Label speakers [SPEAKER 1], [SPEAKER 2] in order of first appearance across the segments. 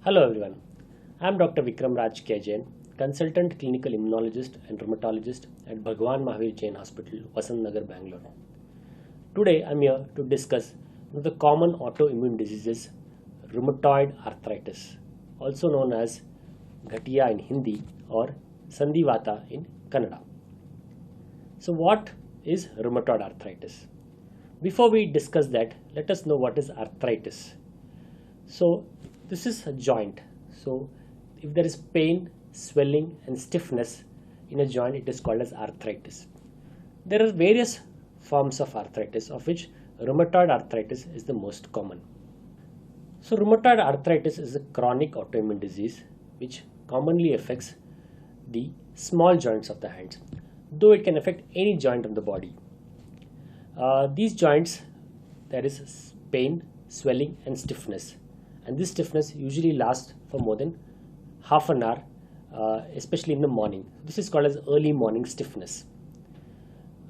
[SPEAKER 1] Hello everyone, I am Dr. Vikram Raj K. Jain, Consultant Clinical Immunologist and Rheumatologist at Bhagwan Mahavir Jain Hospital, Vasant Nagar, Bangalore. Today I am here to discuss one of the common autoimmune diseases, rheumatoid arthritis, also known as Ghatiya in Hindi or Sandhivata in Kannada. So what is rheumatoid arthritis? Before we discuss that, let us know what is arthritis. So this is a joint. So if there is pain, swelling and stiffness in a joint, it is called as arthritis. There are various forms of arthritis, of which rheumatoid arthritis is the most common. So rheumatoid arthritis is a chronic autoimmune disease which commonly affects the small joints of the hands, though it can affect any joint of the body. These joints, there is pain, swelling and stiffness, and this stiffness usually lasts for more than half an hour, especially in the morning. This is called as early morning stiffness.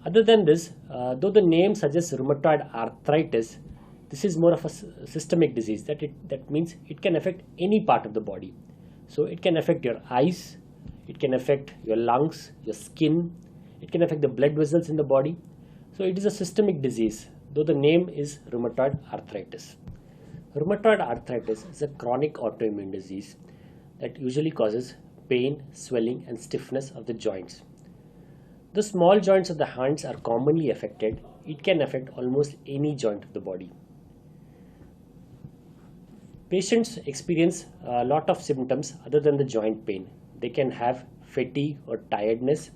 [SPEAKER 1] Other than this, though the name suggests rheumatoid arthritis, this is more of a systemic disease. That means it can affect any part of the body. So it can affect your eyes, it can affect your lungs, your skin, it can affect the blood vessels in the body. So it is a systemic disease, though the name is rheumatoid arthritis. Rheumatoid arthritis is a chronic autoimmune disease that usually causes pain, swelling and stiffness of the joints. The small joints of the hands are commonly affected. It can affect almost any joint of the body. Patients experience a lot of symptoms other than the joint pain. They can have fatigue or tiredness.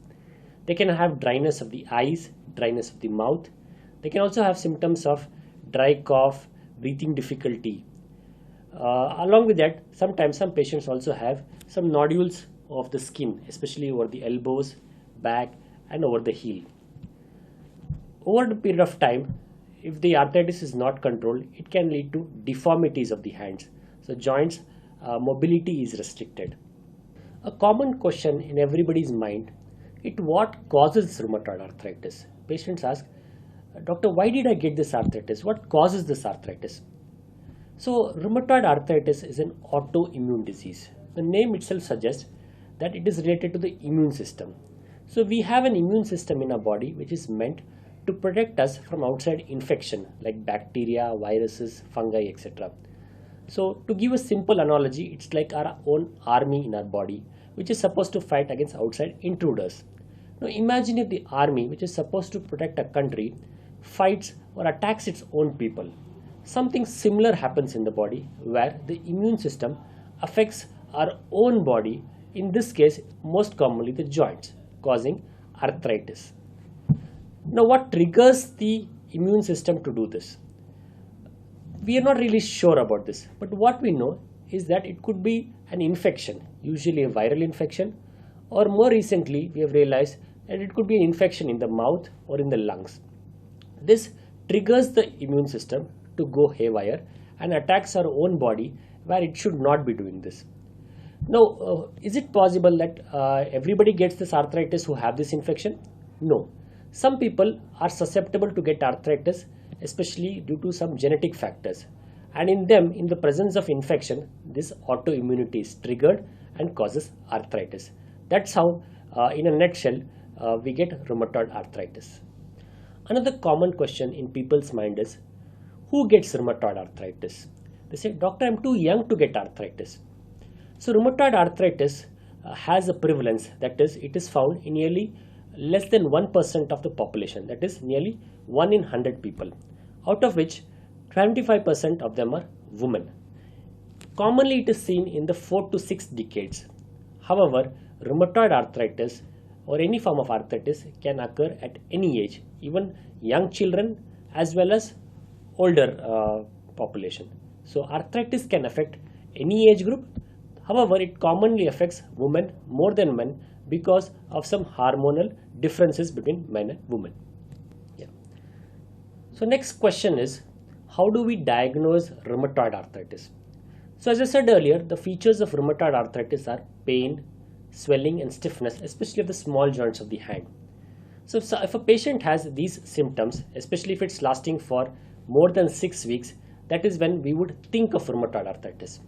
[SPEAKER 1] They can have dryness of the eyes, dryness of the mouth. They can also have symptoms of dry cough, breathing difficulty. Along with that, sometimes some patients also have some nodules of the skin, especially over the elbows, back and over the heel. Over the period of time, if the arthritis is not controlled, it can lead to deformities of the hands. So joints mobility is restricted. A common question in everybody's mind is what causes rheumatoid arthritis? Patients ask, Doctor, why did I get this arthritis? What causes this arthritis? So rheumatoid arthritis is an autoimmune disease. The name itself suggests that it is related to the immune system. So we have an immune system in our body which is meant to protect us from outside infection like bacteria, viruses, fungi, etc. So to give a simple analogy, it's like our own army in our body which is supposed to fight against outside intruders. Now imagine if the army, which is supposed to protect a country, fights or attacks its own people. Something similar happens in the body where the immune system affects our own body, in this case most commonly the joints, causing arthritis. Now what triggers the immune system to do this? We are not really sure about this, but what we know is that it could be an infection, usually a viral infection, or more recently we have realized that it could be an infection in the mouth or in the lungs. This triggers the immune system to go haywire and attacks our own body where it should not be doing this. Now, is it possible that everybody gets this arthritis who have this infection? No. Some people are susceptible to get arthritis, especially due to some genetic factors. And in them, in the presence of infection, this autoimmunity is triggered and causes arthritis. That's how, in a nutshell, we get rheumatoid arthritis. Another common question in people's mind is, who gets rheumatoid arthritis? They say, Doctor, I'm too young to get arthritis. So rheumatoid arthritis has a prevalence, that is, it is found in nearly less than 1% of the population, that is nearly 1 in 100 people, out of which 25% of them are women. Commonly it is seen in the 4 to 6 decades. However, rheumatoid arthritis or any form of arthritis can occur at any age, even young children as well as older population. So arthritis can affect any age group. However, it commonly affects women more than men because of some hormonal differences between men and women. Yeah. So next question is, how do we diagnose rheumatoid arthritis? So as I said earlier, the features of rheumatoid arthritis are pain, swelling and stiffness, especially of the small joints of the hand. So if a patient has these symptoms, especially if it's lasting for more than 6 weeks, that is when we would think of rheumatoid arthritis.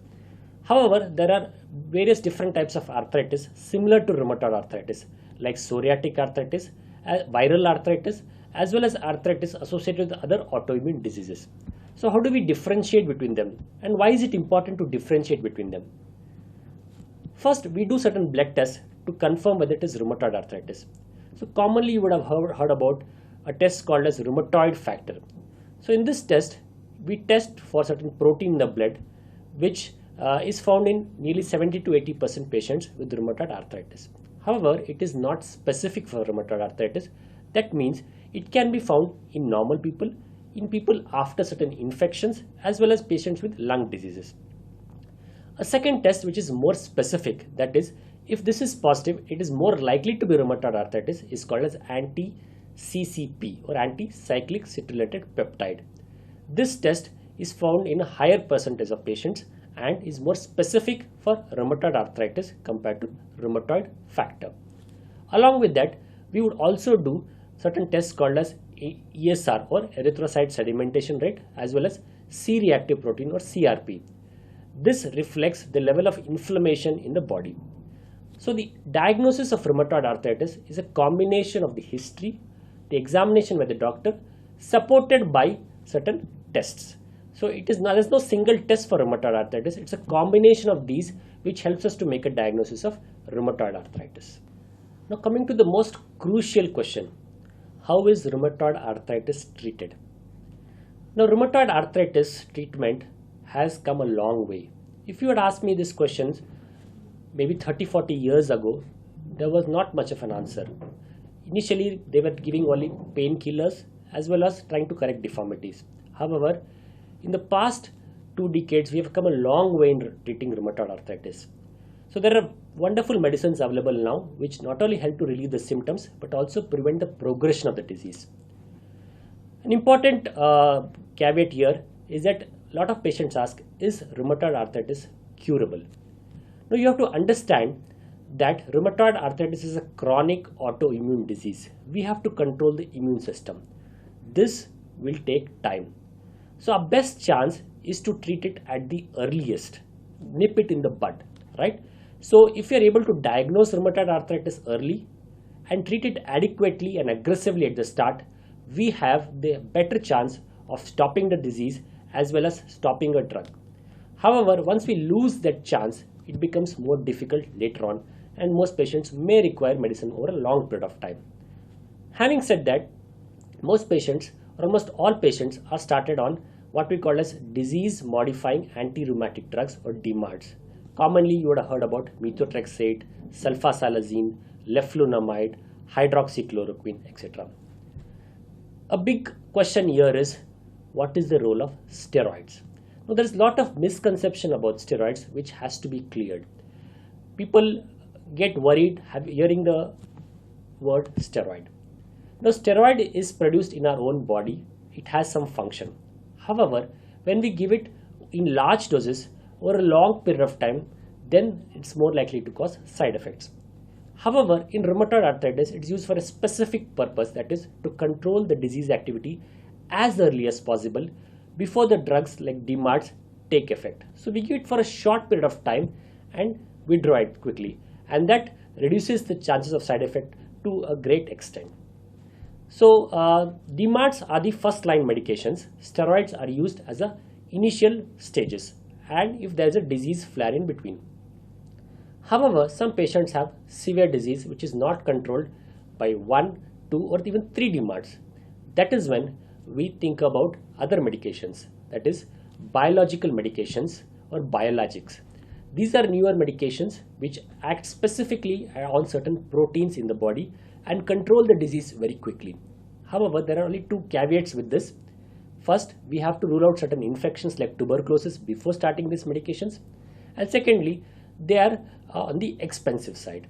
[SPEAKER 1] However, there are various different types of arthritis similar to rheumatoid arthritis, like psoriatic arthritis, viral arthritis, as well as arthritis associated with other autoimmune diseases. So how do we differentiate between them, and why is it important to differentiate between them? First, we do certain blood tests to confirm whether it is rheumatoid arthritis. So commonly you would have heard about a test called as rheumatoid factor. So in this test, we test for certain protein in the blood, which is found in nearly 70 to 80% patients with rheumatoid arthritis. However, it is not specific for rheumatoid arthritis. That means it can be found in normal people, in people after certain infections, as well as patients with lung diseases. A second test which is more specific, that is, if this is positive, it is more likely to be rheumatoid arthritis, is called as anti-CCP or anti-cyclic citrulated peptide. This test is found in a higher percentage of patients and is more specific for rheumatoid arthritis compared to rheumatoid factor. Along with that, we would also do certain tests called as ESR or erythrocyte sedimentation rate, as well as C-reactive protein or CRP. This reflects the level of inflammation in the body. So the diagnosis of rheumatoid arthritis is a combination of the history, the examination by the doctor, supported by certain tests. So there's no single test for rheumatoid arthritis. It's a combination of these which helps us to make a diagnosis of rheumatoid arthritis. Now coming to the most crucial question, how is rheumatoid arthritis treated? Now rheumatoid arthritis treatment has come a long way. If you had asked me these questions maybe 30-40 years ago, there was not much of an answer. Initially, they were giving only painkillers as well as trying to correct deformities. However, in the past 2 decades, we have come a long way in treating rheumatoid arthritis. So there are wonderful medicines available now which not only help to relieve the symptoms but also prevent the progression of the disease. An important caveat here is that a lot of patients ask, is rheumatoid arthritis curable? Now you have to understand that rheumatoid arthritis is a chronic autoimmune disease. We have to control the immune system. This will take time. So our best chance is to treat it at the earliest, nip it in the bud, right? So if you are able to diagnose rheumatoid arthritis early and treat it adequately and aggressively at the start, we have the better chance of stopping the disease as well as stopping a drug. However, once we lose that chance, it becomes more difficult later on, and most patients may require medicine over a long period of time. Having said that, most patients or almost all patients are started on what we call as disease modifying anti-rheumatic drugs or DMARDs. Commonly you would have heard about methotrexate, sulfasalazine, leflunomide, hydroxychloroquine, etc. A big question here is, what is the role of steroids? Now there is a lot of misconception about steroids which has to be cleared. People get worried hearing the word steroid. Now steroid is produced in our own body. It has some function. However, when we give it in large doses over a long period of time, then it's more likely to cause side effects. However, in rheumatoid arthritis, it's used for a specific purpose, that is to control the disease activity as early as possible before the drugs like DMARDs take effect. So we give it for a short period of time and withdraw it quickly, and that reduces the chances of side effect to a great extent. So DMARDs are the first line medications. Steroids are used as a initial stages and if there is a disease flare in between. However, some patients have severe disease which is not controlled by 1, 2 or even 3 DMARDs. That is when we think about other medications, that is biological medications or biologics. These are newer medications which act specifically on certain proteins in the body and control the disease very quickly. However, there are only 2 caveats with this. First, we have to rule out certain infections like tuberculosis before starting these medications, and secondly, they are on the expensive side.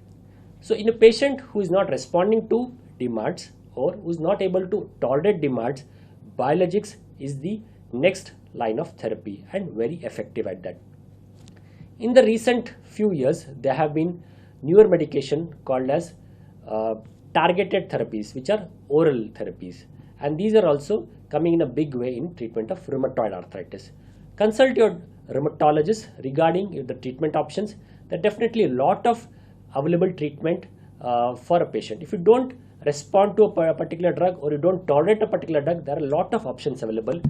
[SPEAKER 1] So in a patient who is not responding to DMARDs or who is not able to tolerate DMARDs, biologics is the next line of therapy and very effective at that. In the recent few years, there have been newer medication called as targeted therapies, which are oral therapies, and these are also coming in a big way in treatment of rheumatoid arthritis. Consult your rheumatologist regarding the treatment options. There are definitely a lot of available treatment for a patient. If you don't respond to a particular drug or you don't tolerate a particular drug, there are a lot of options available.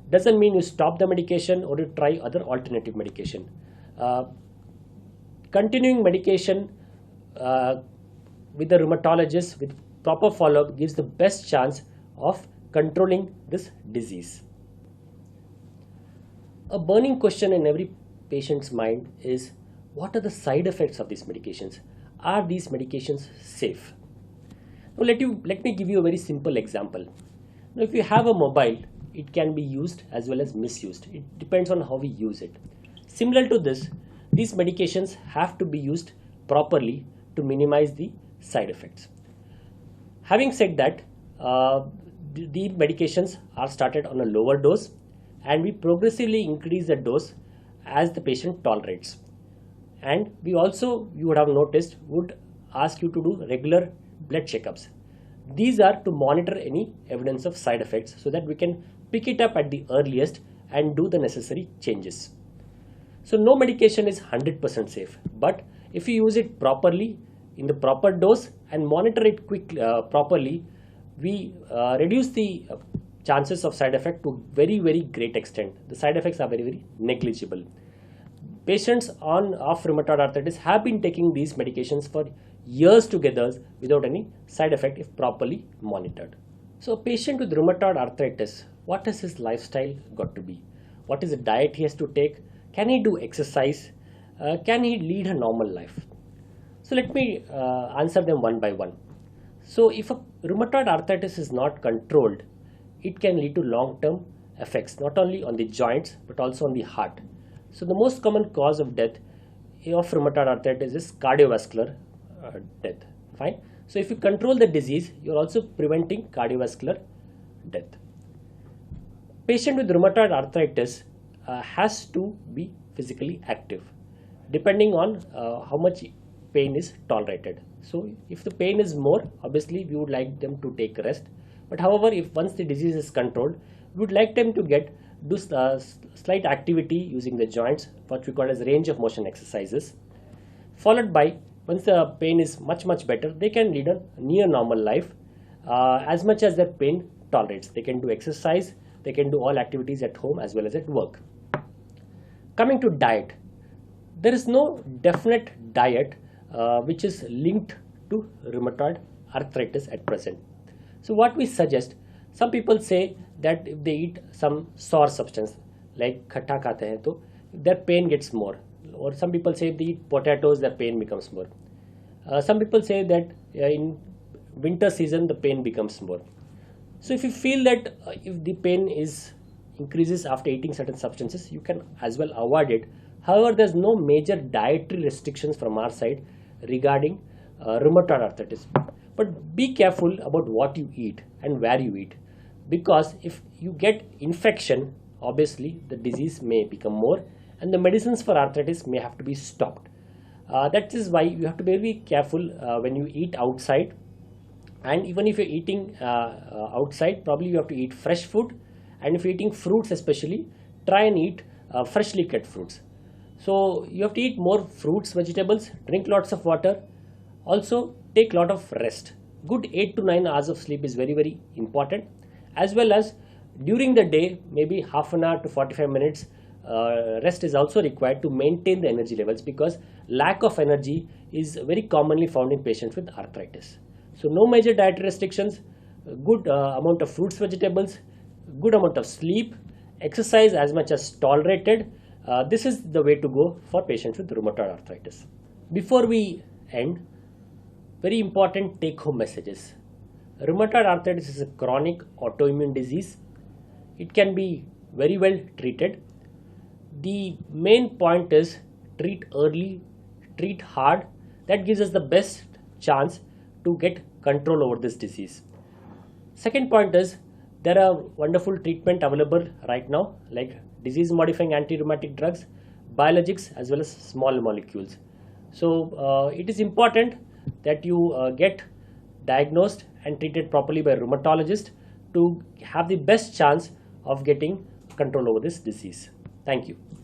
[SPEAKER 1] Doesn't mean you stop the medication or you try other alternative medication. Continuing medication with the rheumatologist with proper follow-up gives the best chance of controlling this disease. A burning question in every patient's mind is, what are the side effects of these medications? Are these medications safe? Now let me give you a very simple example. Now, if you have a mobile, it can be used as well as misused. It depends on how we use it. Similar to this, these medications have to be used properly to minimize the side effects. Having said that, the medications are started on a lower dose and we progressively increase the dose as the patient tolerates. And we also, you would have noticed, would ask you to do regular blood checkups. These are to monitor any evidence of side effects so that we can pick it up at the earliest and do the necessary changes. So no medication is 100% safe, but if you use it properly in the proper dose and monitor it properly, we reduce the chances of side effect to very great extent. The side effects are very negligible. Patients of rheumatoid arthritis have been taking these medications for years together without any side effect if properly monitored. So a patient with rheumatoid arthritis, what is his lifestyle got to be? What is the diet he has to take? Can he do exercise? Can he lead a normal life? So let me answer them one by one. So if a rheumatoid arthritis is not controlled, it can lead to long-term effects, not only on the joints, but also on the heart. So the most common cause of death of rheumatoid arthritis is cardiovascular death. Fine. So if you control the disease, you're also preventing cardiovascular death. Patient with rheumatoid arthritis has to be physically active, depending on how much pain is tolerated. So if the pain is more, obviously we would like them to take rest. But however, if once the disease is controlled, we would like them to do slight activity using the joints, what we call as range of motion exercises, followed by, once the pain is much better, they can lead a near normal life as much as their pain tolerates. They can do exercise, they can do all activities at home as well as at work. Coming to diet, there is no definite diet which is linked to rheumatoid arthritis at present. So what we suggest, some people say that if they eat some sour substance like khatta khate hain, to their pain gets more. Or some people say if they eat potatoes, their pain becomes more. Some people say that in winter season the pain becomes more. So if you feel that if the pain increases after eating certain substances, you can as well avoid it. However, there's no major dietary restrictions from our side regarding rheumatoid arthritis. But be careful about what you eat and where you eat, because if you get infection, obviously the disease may become more and the medicines for arthritis may have to be stopped. That is why you have to be very careful when you eat outside. And even if you're eating outside, probably you have to eat fresh food. And if you're eating fruits especially, try and eat freshly cut fruits. So you have to eat more fruits, vegetables, drink lots of water. Also take a lot of rest. Good 8 to 9 hours of sleep is very important. As well as during the day, maybe half an hour to 45 minutes rest is also required to maintain the energy levels, because lack of energy is very commonly found in patients with arthritis. So no major dietary restrictions, good amount of fruits, vegetables, good amount of sleep, exercise as much as tolerated. This is the way to go for patients with rheumatoid arthritis. Before we end, very important take-home messages. Rheumatoid arthritis is a chronic autoimmune disease. It can be very well treated. The main point is treat early, treat hard. That gives us the best chance to get control over this disease. Second point is there are wonderful treatment available right now, like disease modifying anti-rheumatic drugs, biologics as well as small molecules. So it is important that you get diagnosed and treated properly by a rheumatologist to have the best chance of getting control over this disease. Thank you.